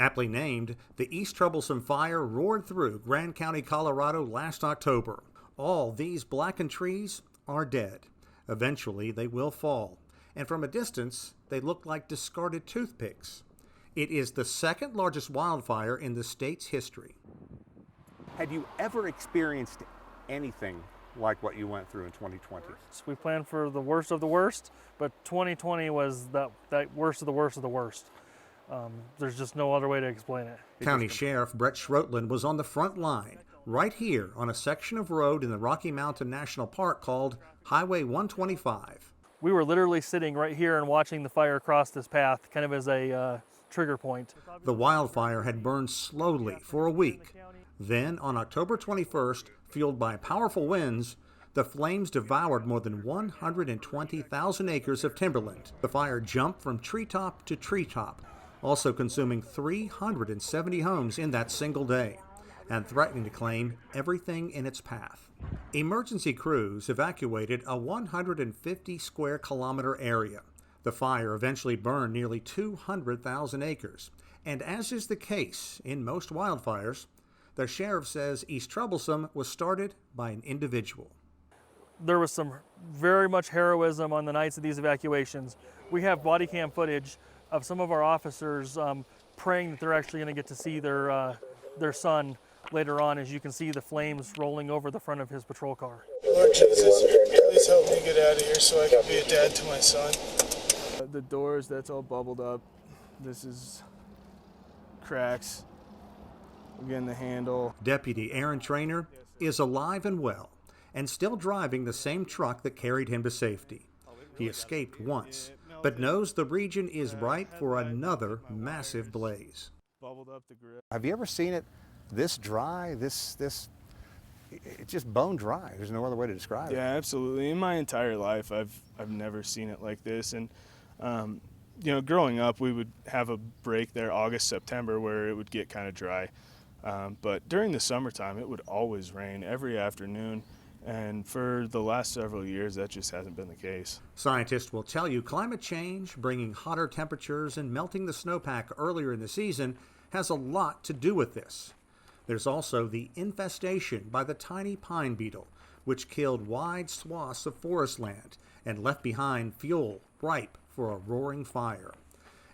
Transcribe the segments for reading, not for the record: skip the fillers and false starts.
Aptly named, the East Troublesome Fire roared through Grand County, Colorado last October. All these blackened trees are dead. Eventually, they will fall, and from a distance, they look like discarded toothpicks. It is the second largest wildfire in the state's history. Had you ever experienced anything like what you went through in 2020? We planned for the worst of the worst, but 2020 was that worst of the worst of the worst. There's just no other way to explain it. County Sheriff Brett SCHROETLIN was on the front line, right here on a section of road in the Rocky Mountain National Park called Highway 125. We were literally sitting right here and watching the fire cross this path, kind of as a trigger point. The wildfire had burned slowly for a week. Then, on October 21st, fueled by powerful winds, the flames devoured more than 120,000 acres of timberland. The fire jumped from treetop to treetop, also consuming 370 homes in that single day, and threatening to claim everything in its path. Emergency crews evacuated a 150 square kilometer area. The fire eventually burned nearly 200,000 acres, and as is the case in most wildfires, the sheriff says East Troublesome was started by an individual. There was some very much heroism on the nights of these evacuations. We have body cam footage of some of our officers praying that they're actually going to get to see their son later on, as you can see the flames rolling over the front of his patrol car. Lord Jesus, please help me get out of here so I can be a dad to my son. The doors, that's all bubbled up. This is cracks. Again, the handle. Deputy Aaron TRAINOR is alive and well, and still driving the same truck that carried him to safety. He escaped once, but knows the region is ripe for another massive blaze. Have you ever seen it this dry, it's just bone dry? There's no other way to describe it. Yeah, absolutely. In my entire life, I've never seen it like this. And you know, growing up, we would have a break there, August, September, where it would get kind of dry. But during the summertime, it would always rain every afternoon. And for the last several years, that just hasn't been the case. Scientists will tell you climate change, bringing hotter temperatures and melting the snowpack earlier in the season, has a lot to do with this. There's also the infestation by the tiny pine beetle, which killed wide swaths of forest land and left behind fuel ripe for a roaring fire.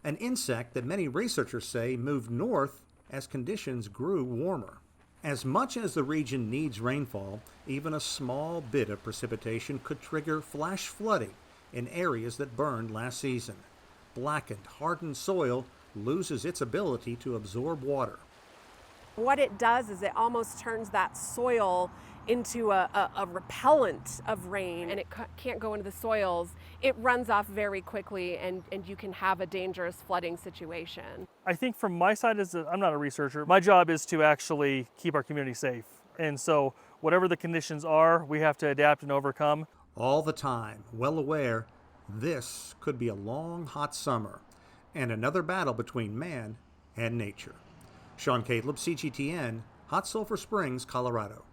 An insect that many researchers say moved north as conditions grew warmer. As much as the region needs rainfall, even a small bit of precipitation could trigger flash flooding in areas that burned last season. Blackened, hardened soil loses its ability to absorb water. What it does is it almost turns that soil into a repellent of rain, and it can't go into the soils. It runs off very quickly, and you can have a dangerous flooding situation. I think from my side, I'm not a researcher. My job is to actually keep our community safe. And so whatever the conditions are, we have to adapt and overcome. All the time, well aware, this could be a long, hot summer and another battle between man and nature. Sean Callebs, CGTN, Hot Sulphur Springs, Colorado.